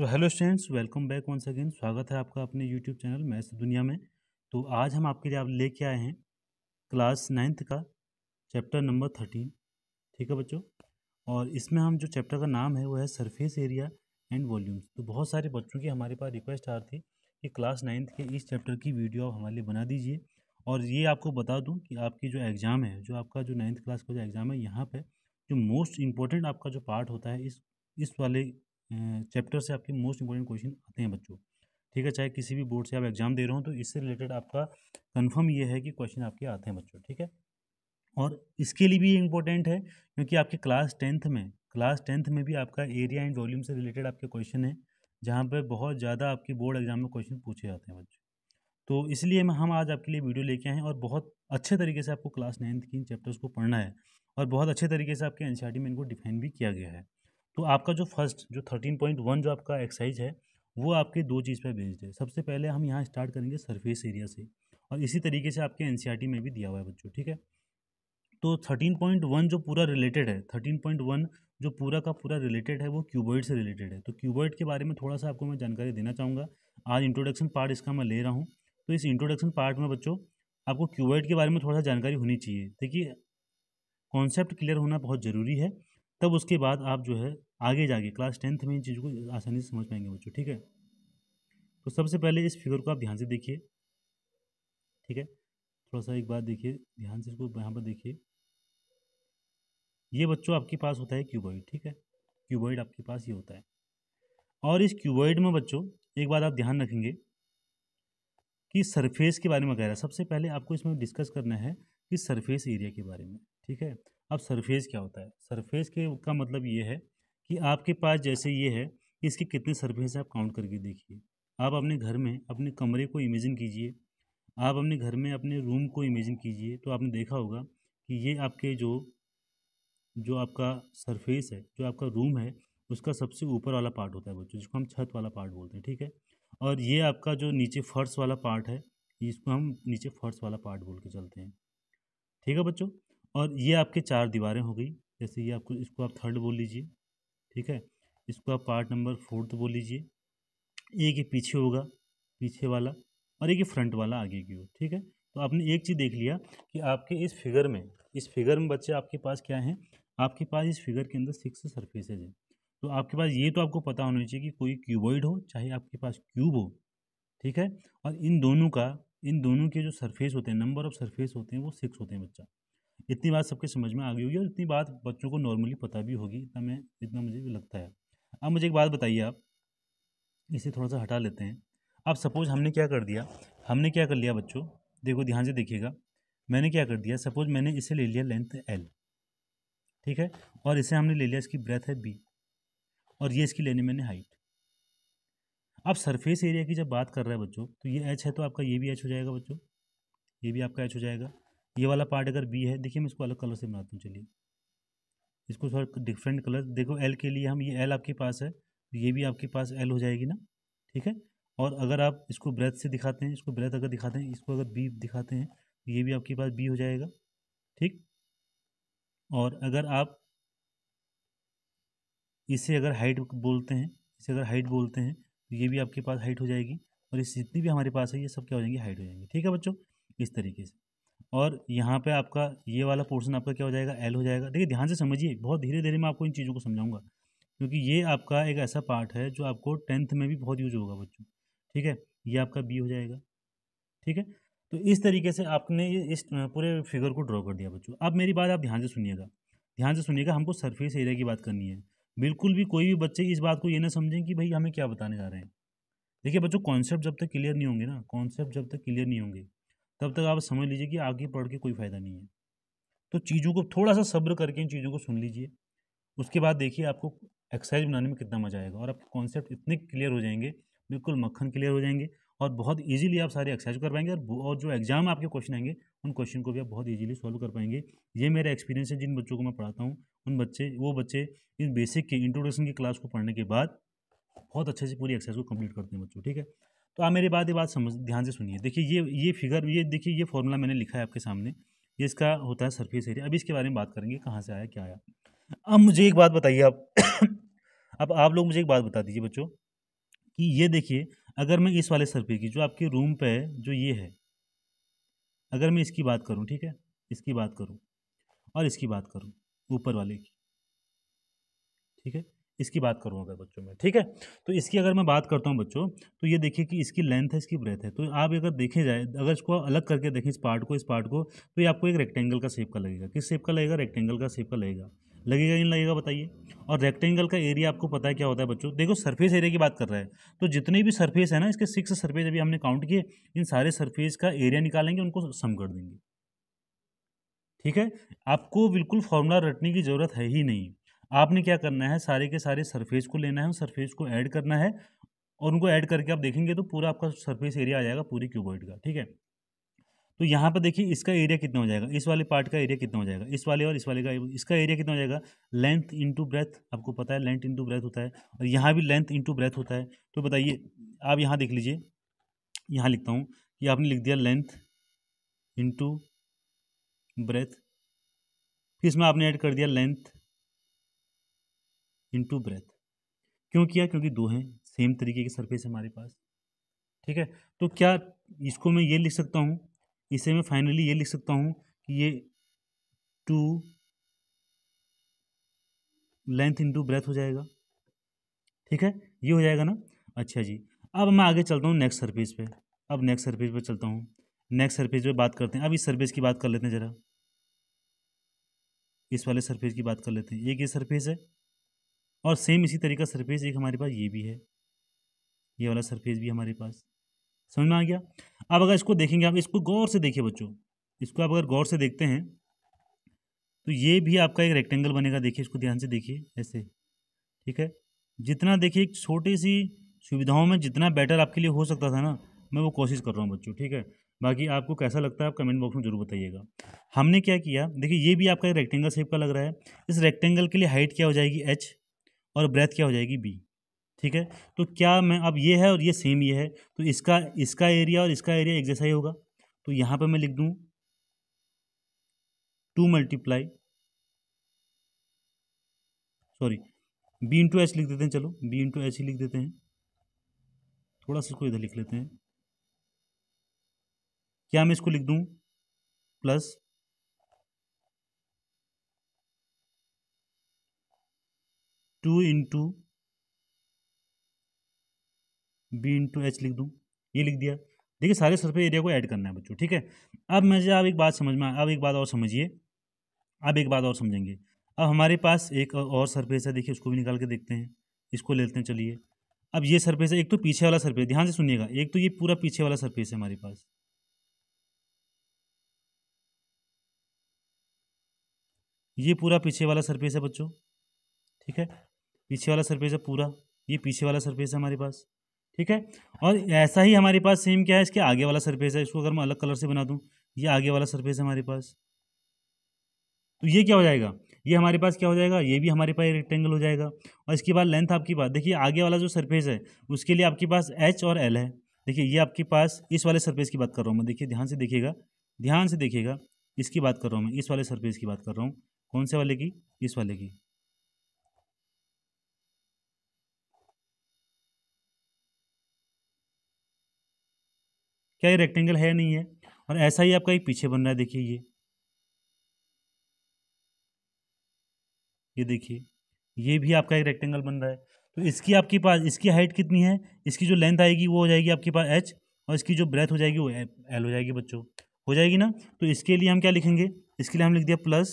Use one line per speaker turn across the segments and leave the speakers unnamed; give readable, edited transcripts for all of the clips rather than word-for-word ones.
सो hello students, welcome back once again. स्वागत है आपका अपने यूट्यूब चैनल मैथ्स दुनिया में। तो आज हम आपके लिए लेके आए हैं क्लास 9th का चैप्टर नंबर 13। ठीक है बच्चों, और इसमें हम जो चैप्टर का नाम है वो है सरफेस एरिया एंड वॉल्यूम्स। तो बहुत सारे बच्चों की हमारे पास रिक्वेस्ट आ रही थी कि क्लास 9th के इस चैप्टर की वीडियो आप हमारे लिए बना दीजिए। और ये आपको बता दूँ कि आपकी जो एग्ज़ाम है, जो आपका जो 9th क्लास का जो एग्ज़ाम है, यहाँ पर जो मोस्ट इम्पोर्टेंट आपका जो पार्ट होता है इस वाले चैप्टर से आपके मोस्ट इंपॉर्टेंट क्वेश्चन आते हैं बच्चों। ठीक है, चाहे किसी भी बोर्ड से आप एग्जाम दे रहे हो तो इससे रिलेटेड आपका कंफर्म ये है कि क्वेश्चन आपके आते हैं बच्चों। ठीक है, और इसके लिए भी इम्पोर्टेंट है क्योंकि आपके क्लास टेंथ में भी आपका एरिया एंड वॉल्यूम से रिलेटेड आपके क्वेश्चन है, जहाँ पर बहुत ज़्यादा आपके बोर्ड एग्जाम में क्वेश्चन पूछे जाते हैं बच्चों। तो इसलिए हम आज आपके लिए वीडियो लेके आए हैं और बहुत अच्छे तरीके से आपको क्लास 9th की इन चैप्टर्स को पढ़ना है और बहुत अच्छे तरीके से आपके एनसीईआरटी में इनको डिफाइन भी किया गया है। तो आपका जो फर्स्ट जो 13.1 जो आपका एक्सरसाइज है वो आपके दो चीज़ पे बेस्ड है। सबसे पहले हम यहाँ स्टार्ट करेंगे सरफेस एरिया से, और इसी तरीके से आपके एनसीईआरटी में भी दिया हुआ है बच्चों। ठीक है, तो 13.1 जो पूरा रिलेटेड है, 13.1 जो पूरा का पूरा रिलेटेड है वो क्यूबॉइड से रिलेटेड है। तो क्यूबॉइड के बारे में थोड़ा सा आपको मैं जानकारी देना चाहूँगा। आज इंट्रोडक्शन पार्ट इसका मैं ले रहा हूँ, तो इस इंट्रोडक्शन पार्ट में बच्चों आपको क्यूबॉइड के बारे में थोड़ा सा जानकारी होनी चाहिए। देखिए, कॉन्सेप्ट क्लियर होना बहुत ज़रूरी है, तब उसके बाद आप जो है आगे जाके क्लास 10th में इन चीज़ों को आसानी से समझ पाएंगे बच्चों। ठीक है, तो सबसे पहले इस फिगर को आप ध्यान से देखिए। ठीक है, थोड़ा सा एक बात देखिए ध्यान से, इसको यहाँ पर देखिए। ये बच्चों आपके पास होता है क्यूबॉइड। ठीक है, क्यूबॉइड आपके पास ये होता है, और इस क्यूबॉइड में बच्चों एक बात आप ध्यान रखेंगे कि सरफेस के बारे में कह रहा है। सबसे पहले आपको इसमें डिस्कस करना है कि सरफेस एरिया के बारे में। ठीक है, अब सरफेस क्या होता है? सरफेस के का मतलब ये है कि आपके पास जैसे ये है, इसके कितने सरफेस आप काउंट करके देखिए। आप अपने घर में अपने कमरे को इमेजिन कीजिए, आप अपने घर में अपने रूम को इमेजिन कीजिए, तो आपने देखा होगा कि ये आपके जो जो आपका सरफेस है, जो आपका रूम है, उसका सबसे ऊपर वाला पार्ट होता है बच्चों, जिसको हम छत वाला पार्ट बोलते हैं। ठीक है, और ये आपका जो नीचे फर्श वाला पार्ट है, इसको हम नीचे फर्श वाला पार्ट बोल के चलते हैं। ठीक है बच्चों, और ये आपके चार दीवारें हो गई। जैसे ये आपको, इसको आप थर्ड बोल लीजिए। ठीक है, इसको आप पार्ट नंबर फोर्थ बोल लीजिए। एक ये पीछे होगा, पीछे वाला, और एक ये फ्रंट वाला आगे की ओर। ठीक है, तो आपने एक चीज़ देख लिया कि आपके इस फिगर में बच्चे आपके पास क्या है, आपके पास इस फिगर के अंदर 6 सरफेसेज हैं। तो आपके पास ये तो आपको पता होना चाहिए कि कोई क्यूबॉइड हो चाहे आपके पास क्यूब हो। ठीक है, और इन दोनों के जो सरफेस होते हैं, नंबर ऑफ सरफेस होते हैं वो 6 होते हैं बच्चा। इतनी बात सबके समझ में आ गई होगी, और इतनी बात बच्चों को नॉर्मली पता भी होगी, इतना मुझे भी लगता है। अब मुझे एक बात बताइए आप, इसे थोड़ा सा हटा लेते हैं। अब सपोज हमने क्या कर लिया बच्चों, देखो ध्यान से देखिएगा। मैंने क्या कर दिया, सपोज मैंने इसे ले लिया लेंथ एल। ठीक है, और इसे हमने ले लिया, इसकी ब्रेथ है बी, और ये इसकी लेनी मैंने हाइट। अब सरफेस एरिया की जब बात कर रहे हैं बच्चों, तो ये एच है तो आपका ये भी एच हो जाएगा बच्चों, ये भी आपका एच हो जाएगा। ये वाला पार्ट अगर बी है, देखिए मैं इसको अलग कलर से बनाता हूँ। चलिए इसको थोड़ा डिफरेंट कलर, देखो एल के लिए हम, ये एल आपके पास है तो ये भी आपके पास एल हो जाएगी ना। ठीक है, और अगर आप इसको ब्रेथ से दिखाते हैं, इसको ब्रेथ अगर दिखाते हैं, इसको अगर बी दिखाते हैं, तो ये भी आपके पास बी हो जाएगा। ठीक, और अगर आप इसे अगर हाइट बोलते हैं, इसे अगर हाइट बोलते हैं, तो ये भी आपके पास हाइट हो जाएगी, और इस जितनी भी हमारे पास है ये सब क्या हो जाएंगे, हाइट हो जाएंगे। ठीक है बच्चों, इस तरीके से। और यहाँ पे आपका ये वाला पोर्शन आपका क्या हो जाएगा, एल हो जाएगा। देखिए ध्यान से समझिए, बहुत धीरे धीरे मैं आपको इन चीज़ों को समझाऊंगा, क्योंकि ये आपका एक ऐसा पार्ट है जो आपको 10th में भी बहुत यूज होगा बच्चों। ठीक है, ये आपका बी हो जाएगा। ठीक है, तो इस तरीके से आपने ये इस पूरे फिगर को ड्रॉ कर दिया बच्चों। अब मेरी बात आप ध्यान से सुनिएगा, ध्यान से सुनिएगा, हमको सरफेस एरिया की बात करनी है। बिल्कुल भी कोई भी बच्चे इस बात को ये ना समझें कि भाई हमें क्या बताने जा रहे हैं। देखिए बच्चों, कॉन्सेप्ट जब तक क्लियर नहीं होंगे ना, कॉन्सेप्ट जब तक क्लियर नहीं होंगे, तब तक आप समझ लीजिए कि आगे पढ़ के कोई फ़ायदा नहीं है। तो चीज़ों को थोड़ा सा सब्र करके इन चीज़ों को सुन लीजिए, उसके बाद देखिए आपको एक्सरसाइज बनाने में कितना मज़ा आएगा, और आपके कॉन्सेप्ट इतने क्लियर हो जाएंगे, बिल्कुल मक्खन क्लियर हो जाएंगे, और बहुत इजीली आप सारे एक्सरसाइज कर पाएंगे, और जो एग्जाम आपके क्वेश्चन आएंगे उन क्वेश्चन को भी आप बहुत इजीली सॉल्व कर पाएंगे। ये मेरा एक्सपीरियंस है, जिन बच्चों को मैं पढ़ाता हूँ वो बच्चे इस बेसिक की इंट्रोडक्शन की क्लास को पढ़ने के बाद बहुत अच्छे से पूरी एक्सरसाइज को कंप्लीट करते हैं बच्चों। ठीक है, तो आप मेरी ये बात समझ ध्यान से सुनिए। देखिए ये फिगर, ये देखिए ये फॉर्मूला मैंने लिखा है आपके सामने, ये इसका होता है सरफेस एरिया। अभी इसके बारे में बात करेंगे, कहाँ से आया क्या आया। अब मुझे एक बात बताइए आप अब आप लोग मुझे एक बात बता दीजिए बच्चों, कि ये देखिए, अगर मैं इस वाले सरफेस की जो आपके रूम पे है जो ये है, अगर मैं इसकी बात करूँ, ठीक है, इसकी बात करूँ और इसकी बात करूँ ऊपर वाले की, ठीक है, इसकी बात करूँ अगर बच्चों में, ठीक है, तो इसकी अगर मैं बात करता हूँ बच्चों, तो ये देखिए कि इसकी लेंथ है, इसकी ब्रेथ है, तो आप अगर देखे जाए, अगर इसको अलग करके देखें इस पार्ट को, तो ये आपको एक रेक्टेंगल का शेप का लगेगा। किस शेप का लगेगा? रेक्टेंगल का शेप का लगेगा। लगेगा कि नहीं लगेगा बताइए? और रेक्टेंगल का एरिया आपको पता है क्या होता है बच्चों? देखो सरफेस एरिया की बात कर रहा है, तो जितने भी सरफेस है ना, इसके 6 सरफेस अभी हमने काउंट किए, इन सारे सरफेस का एरिया निकालेंगे, उनको सम कर देंगे, ठीक है। आपको बिल्कुल फॉर्मूला रटने की ज़रूरत है ही नहीं। आपने क्या करना है, सारे के सारे सरफेस को लेना है, उस सरफेस को ऐड करना है, और उनको ऐड करके आप देखेंगे तो पूरा आपका सरफेस एरिया आ जाएगा पूरी क्यूबॉइड का, ठीक है। तो यहाँ पर देखिए इसका एरिया कितना हो जाएगा, इस वाले पार्ट का एरिया कितना हो जाएगा, इस वाले और इस वाले का, इसका एरिया कितना हो जाएगा, लेंथ इंटू ब्रेथ, आपको पता है लेंथ इंटू ब्रेथ होता है, और यहाँ भी लेंथ इंटू ब्रेथ होता है। तो बताइए, आप यहाँ देख लीजिए, यहाँ लिखता हूँ कि आपने लिख दिया लेंथ इंटू ब्रेथ, फिर इसमें आपने ऐड कर दिया लेंथ इंटू ब्रेथ। क्यों किया? क्योंकि दो हैं, सेम तरीके के सरफेस है हमारे पास, ठीक है। तो क्या इसको मैं ये लिख सकता हूँ, इसे मैं फाइनली ये लिख सकता हूँ कि ये 2 लेंथ इंटू ब्रेथ हो जाएगा, ठीक है, ये हो जाएगा ना। अच्छा जी, अब मैं आगे चलता हूँ नेक्स्ट सरफेस पे, अब नेक्स्ट सरफेस पे चलता हूँ, नेक्स्ट सरफेस पे बात करते हैं। अब इस सरफेस की बात कर लेते हैं ज़रा, इस वाले सरफेस की बात कर लेते हैं। एक ये सरफेस है, और सेम इसी तरीका सरफेस एक हमारे पास ये भी है, ये वाला सरफेस भी हमारे पास, समझ में आ गया। अब अगर इसको देखेंगे, आप इसको गौर से देखिए बच्चों, इसको आप अगर गौर से देखते हैं तो ये भी आपका एक रेक्टेंगल बनेगा। देखिए इसको ध्यान से देखिए ऐसे, ठीक है। जितना देखिए एक छोटी सी सुविधाओं में जितना बेटर आपके लिए हो सकता था ना, मैं वो कोशिश कर रहा हूँ बच्चों, ठीक है। बाकी आपको कैसा लगता है आप कमेंट बॉक्स में जरूर बताइएगा। हमने क्या किया, देखिए ये भी आपका एक रेक्टेंगल शेप का लग रहा है। इस रेक्टेंगल के लिए हाइट क्या हो जाएगी, h, और ब्रेथ क्या हो जाएगी, b, ठीक है। तो क्या मैं, अब ये है और ये सेम ये है, तो इसका इसका एरिया और इसका एरिया एक जैसा ही होगा। तो यहाँ पर मैं लिख दूँ 2 multiply, sorry, b into H लिख देते हैं, चलो b इंटू एच ही लिख देते हैं, थोड़ा सा इसको इधर लिख लेते हैं। क्या मैं इसको लिख दूँ plus 2 into B into H लिख दूँ, ये लिख दिया। देखिए सारे सरफेस एरिया को ऐड करना है बच्चों, ठीक है। अब मुझे आप एक बात समझ में, अब एक बात और समझिए, अब एक बात और समझेंगे। अब हमारे पास एक और सरफेस है, देखिए उसको भी निकाल के देखते हैं, इसको ले लेते हैं, चलिए। अब ये सरफेस है, एक तो पीछे वाला सरफेस, ध्यान से सुनिएगा, एक तो ये पूरा पीछे वाला सरफेस है हमारे पास, ये पूरा पीछे वाला सरफेस है बच्चों, ठीक है। पीछे वाला सरफेस है पूरा, ये पीछे वाला सरफेस है हमारे पास, ठीक है। और ऐसा ही हमारे पास सेम क्या है, इसके आगे वाला सरफेस है, इसको अगर मैं अलग कलर से बना दूं, ये आगे वाला सरफेस है हमारे पास। तो ये क्या हो जाएगा, ये हमारे पास क्या हो जाएगा, ये भी हमारे पास रेक्टेंगल हो जाएगा। और इसके बाद लेंथ आपकी बात देखिए, आगे वाला जो सरफेस है उसके लिए आपके पास एच और एल है। देखिए ये आपके पास इस वाले सरफेस की बात कर रहा हूँ मैं, देखिए ध्यान से देखिएगा, ध्यान से देखिएगा, इसकी बात कर रहा हूँ मैं, इस वाले सरफेस की बात कर रहा हूँ। कौन से वाले की? इस वाले की। क्या ये रेक्टेंगल है? नहीं है। और ऐसा ही आपका एक पीछे बन रहा है, देखिए ये देखिए, ये भी आपका एक रेक्टेंगल बन रहा है। तो इसकी आपके पास, इसकी हाइट कितनी है, इसकी जो लेंथ आएगी वो हो जाएगी आपके पास h, और इसकी जो ब्रेथ हो जाएगी वो l हो जाएगी बच्चों, हो जाएगी ना। तो इसके लिए हम क्या लिखेंगे, इसके लिए हम लिख दिया plus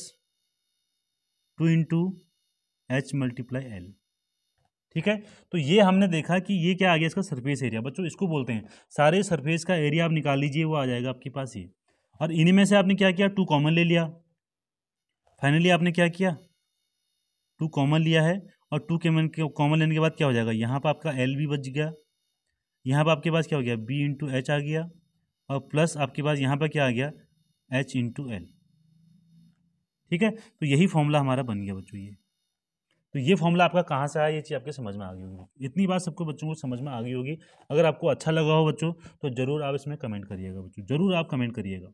2 into H multiply L, ठीक है। तो ये हमने देखा कि ये क्या आ गया, इसका सरफेस एरिया बच्चों, इसको बोलते हैं सारे सरफेस का एरिया। आप निकाल लीजिए, वो आ जाएगा आपके पास ये। और इन्हीं में से आपने क्या किया, 2 कॉमन ले लिया, फाइनली आपने क्या किया, 2 कॉमन लिया है। और 2 कॉमन लेने के बाद क्या हो जाएगा, यहाँ पर आपका एल भी बच गया, यहाँ पर आपके पास क्या हो गया, बी इंटू एच आ गया, और प्लस आपके पास यहाँ पर क्या आ गया, एच इंटू एल, ठीक है। तो यही फॉर्मूला हमारा बन गया बच्चों ये। तो ये फॉर्मूला आपका कहाँ से आया, ये चीज़ आपके समझ में आ गई होगी, इतनी बात सबको बच्चों को समझ में आ गई होगी। अगर आपको अच्छा लगा हो बच्चों, तो ज़रूर आप इसमें कमेंट करिएगा बच्चों, ज़रूर आप कमेंट करिएगा,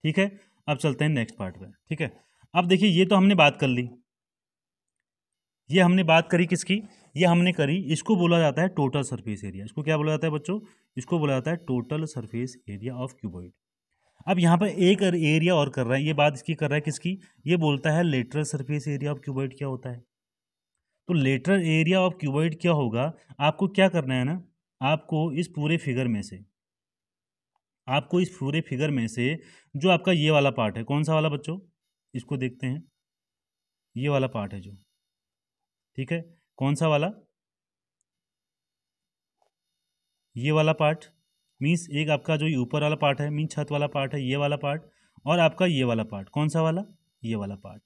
ठीक है। अब चलते हैं नेक्स्ट पार्ट पे, ठीक है। अब देखिए ये तो हमने बात कर ली, ये हमने बात करी किसकी, ये हमने करी, इसको बोला जाता है टोटल सरफेस एरिया। इसको क्या बोला जाता है बच्चों, इसको बोला जाता है total surface area of cuboid. अब यहाँ पर एक एरिया और कर रहा है, ये बात इसकी कर रहा है किसकी, ये बोलता है lateral surface area of cuboid क्या होता है। तो लेटरल एरिया ऑफ क्यूबॉइड क्या होगा, आपको क्या करना है ना, आपको इस पूरे फिगर में से, आपको इस पूरे फिगर में से जो आपका ये वाला पार्ट है, कौन सा वाला बच्चों, इसको देखते हैं, ये वाला पार्ट है जो, ठीक है, कौन सा वाला, ये वाला पार्ट, मीन्स एक आपका जो ये ऊपर वाला पार्ट है, मीन्स छत वाला पार्ट है ये वाला पार्ट, और आपका ये वाला पार्ट, कौन सा वाला, ये वाला पार्ट,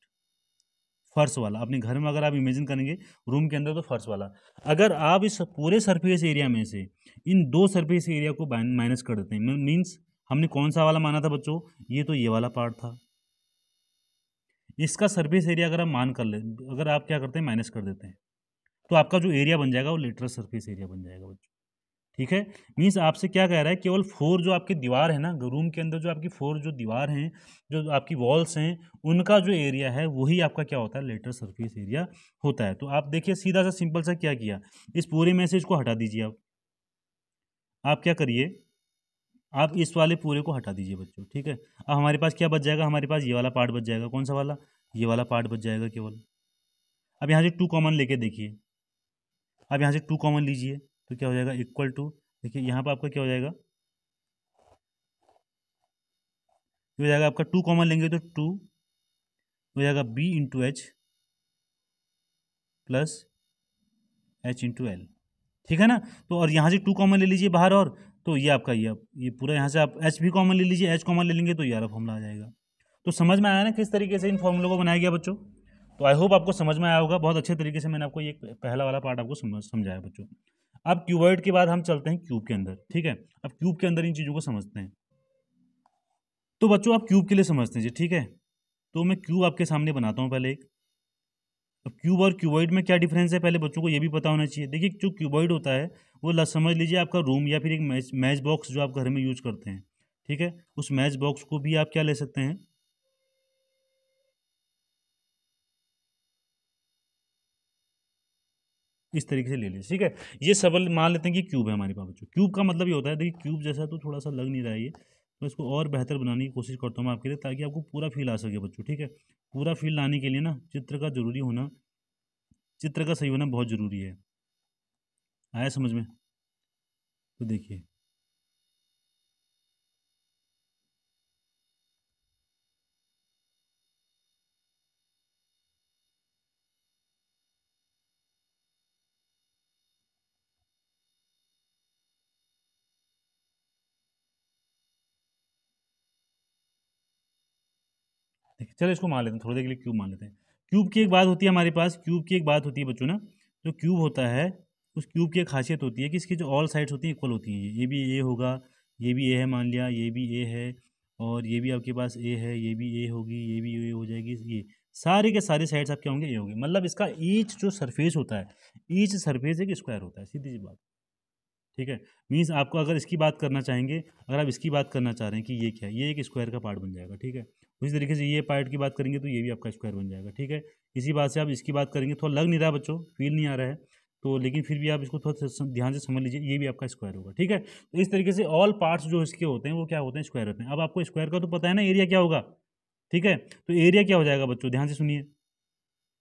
फर्श वाला। अपने घर में अगर आप इमेजिन करेंगे रूम के अंदर, तो फर्श वाला। अगर आप इस पूरे सरफेस एरिया में से इन दो सरफेस एरिया को माइनस कर देते हैं, मीन्स हमने कौन सा वाला माना था बच्चों, ये तो ये वाला पार्ट था, इसका सरफेस एरिया अगर आप मान कर ले, अगर आप क्या करते हैं माइनस कर देते हैं, तो आपका जो एरिया बन जाएगा वो लेटरल सरफेस एरिया बन जाएगा बच्चों, ठीक है। मीन्स आपसे क्या कह रहा है, केवल फोर जो आपकी दीवार है ना रूम के अंदर, जो आपकी फोर जो दीवार हैं, जो आपकी वॉल्स हैं, उनका जो एरिया है वही आपका क्या होता है, लेटरल सरफेस एरिया होता है। तो आप देखिए सीधा सा सिंपल सा क्या किया, इस पूरे में से इसको हटा दीजिए। आप क्या करिए, आप इस वाले पूरे को हटा दीजिए बच्चों, ठीक है। अब हमारे पास क्या बच जाएगा, हमारे पास ये वाला पार्ट बच जाएगा, कौन सा वाला, ये वाला पार्ट बच जाएगा केवल। अब यहाँ से टू कॉमन लेके देखिए, अब यहाँ से टू कॉमन लीजिए, तो क्या हो जाएगा, इक्वल टू, देखिए यहाँ पर आपका क्या हो जाएगा, हो जाएगा आपका टू कॉमन लेंगे तो टू हो जाएगा B into H plus H into L, ठीक है ना। तो और यहाँ से टू कॉमन ले लीजिए बाहर, और तो ये आपका ये पूरा यहाँ से आप एच भी कॉमन ले लीजिए, एच कॉमन ले लेंगे तो ये वाला फॉर्मूला आ जाएगा। तो समझ में आया ना किस तरीके से इन फॉर्मूलों को बनाया गया बच्चों। तो आई होप आपको समझ में आया होगा, बहुत अच्छे तरीके से मैंने आपको ये पहला वाला पार्ट आपको समझाया बच्चों। अब क्यूबॉइड के बाद हम चलते हैं क्यूब के अंदर, ठीक है। अब क्यूब के अंदर इन चीज़ों को समझते हैं। तो बच्चों आप क्यूब के लिए समझते हैं जी, ठीक है। तो मैं क्यूब आपके सामने बनाता हूँ पहले एक। अब क्यूब और क्यूबॉइड में क्या डिफरेंस है, पहले बच्चों को ये भी पता होना चाहिए। देखिए जो क्यूबॉइड होता है वो समझ लीजिए आपका रूम या फिर एक मैच बॉक्स जो आप घर में यूज करते हैं, ठीक है। उस मैच बॉक्स को भी आप क्या ले सकते हैं, इस तरीके से ले लीजिए, ठीक है। ये सबल मान लेते हैं कि क्यूब है हमारे पास बच्चों। क्यूब का मतलब ये होता है, देखिए क्यूब जैसा तो थोड़ा सा लग नहीं रहा है ये, तो इसको और बेहतर बनाने की कोशिश करता हूँ मैं आपके लिए, ताकि आपको पूरा फील आ सके बच्चों, ठीक है। पूरा फील लाने के लिए ना चित्र का जरूरी होना, चित्र का सही होना बहुत ज़रूरी है। आया समझ में, तो देखिए देखिए चलो इसको मान लेते हैं थोड़ी देर के लिए, क्यूब मान लेते हैं। क्यूब की एक बात होती है हमारे पास, क्यूब की एक बात होती है बच्चों ना, जो क्यूब होता है उस क्यूब की एक खासियत होती है कि इसकी जो ऑल साइड्स होती हैं इक्वल होती हैं। ये भी ए होगा, ये भी ए है मान लिया, ये भी ए है, और ये भी आपके पास ए है, ये भी ए होगी, ये भी ए हो जाएगी, ये सारे के सारे साइड्स आपके होंगे ए होंगे। मतलब इसका ईच जो सरफेस होता है, ईच सरफेस एक स्क्वायर होता है, सीधी सी बात, ठीक है। मीन्स आपको अगर इसकी बात करना चाहेंगे, अगर आप इसकी बात करना चाह रहे हैं कि ये क्या है, ये एक स्क्वायर का पार्ट बन जाएगा, ठीक है। उसी तरीके से ये पार्ट की बात करेंगे तो ये भी आपका स्क्वायर बन जाएगा, ठीक है। इसी बात से आप इसकी बात करेंगे, थोड़ा लग नहीं रहा बच्चों, फील नहीं आ रहा है तो, लेकिन फिर भी आप इसको थोड़ा ध्यान से समझ लीजिए, ये भी आपका स्क्वायर होगा, ठीक है। तो इस तरीके से ऑल पार्ट्स जो इसके होते हैं वो क्या होते हैं, स्क्वायर होते हैं। अब आपको स्क्वायर का तो पता है ना एरिया क्या होगा, ठीक है। तो एरिया क्या हो जाएगा बच्चों, ध्यान से सुनिए।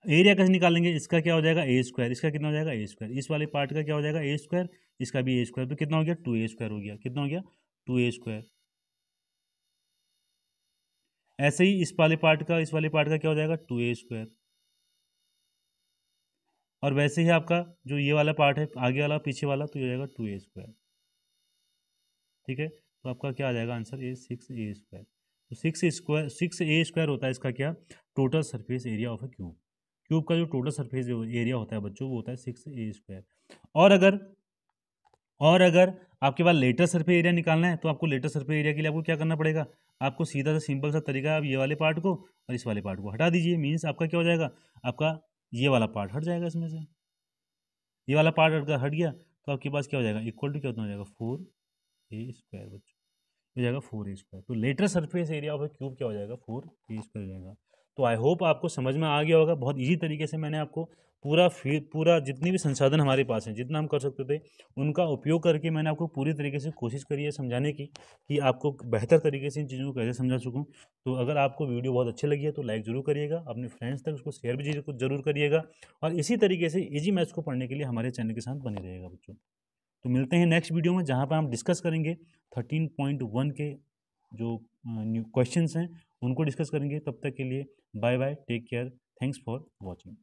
एरिया कैसे निकालेंगे, इसका क्या हो जाएगा ए स्क्वायर, इसका कितना हो जाएगा ए स्क्वायर, इस वाले पार्ट का क्या हो जाएगा ए स्क्वायर, इसका भी ए स्क्वायर, तो कितना हो गया टू ए स्क्वायर हो गया, कितना हो गया टू ए स्क्वायर। ऐसे ही इस वाले पार्ट का, इस वाले पार्ट का क्या हो जाएगा टू ए स्क्वायर। और वैसे ही आपका जो ये वाला पार्ट है आगे वाला पीछे वाला, तो ये हो जाएगा टू ए स्क्वायर, ठीक है। तो आपका क्या आ जाएगा आंसर, ए सिक्स ए स्क्वायर। तो सिक्स ए स्क्वायर होता है इसका क्या, total surface area of a cube. Cube का जो टोटल सरफेस एरिया होता है बच्चों वो होता है सिक्स ए स्क्वायर। और अगर और अगर आपके पास लेटर सरफेस एरिया निकालना है, तो आपको लेटर सरफेस एरिया के लिए आपको क्या करना पड़ेगा, आपको सीधा सा सिंपल सा तरीका, आप ये वाले पार्ट को और इस वाले पार्ट को हटा दीजिए। मीन्स आपका क्या हो जाएगा, आपका ये वाला पार्ट हट जाएगा इसमें से, ये वाला पार्ट हट गया, तो आपके पास क्या हो जाएगा, इक्वल टू क्या हो जाएगा फोर ए स्क्वायर बच्चों, हो जाएगा फोर ए स्क्वायर। तो lateral surface area of a cube क्या हो जाएगा, फोर ए स्क्वायर हो जाएगा। तो आई होप आपको समझ में आ गया होगा। बहुत ईजी तरीके से मैंने आपको पूरा जितनी भी संसाधन हमारे पास हैं, जितना हम कर सकते थे, उनका उपयोग करके मैंने आपको पूरी तरीके से कोशिश करी है समझाने की कि आपको बेहतर तरीके से इन चीज़ों को कैसे समझा सकूँ। तो अगर आपको वीडियो बहुत अच्छी लगी है तो लाइक ज़रूर करिएगा, अपने फ्रेंड्स तक उसको शेयर भी ज़रूर करिएगा, और इसी तरीके से ईजी मैथ्स को पढ़ने के लिए हमारे चैनल के साथ बने रहिएगा बच्चों। तो मिलते हैं नेक्स्ट वीडियो में, जहाँ पर हम डिस्कस करेंगे 13.1 के जो न्यू क्वेश्चंस हैं उनको डिस्कस करेंगे। तब तक के लिए bye bye, take care, thanks for watching.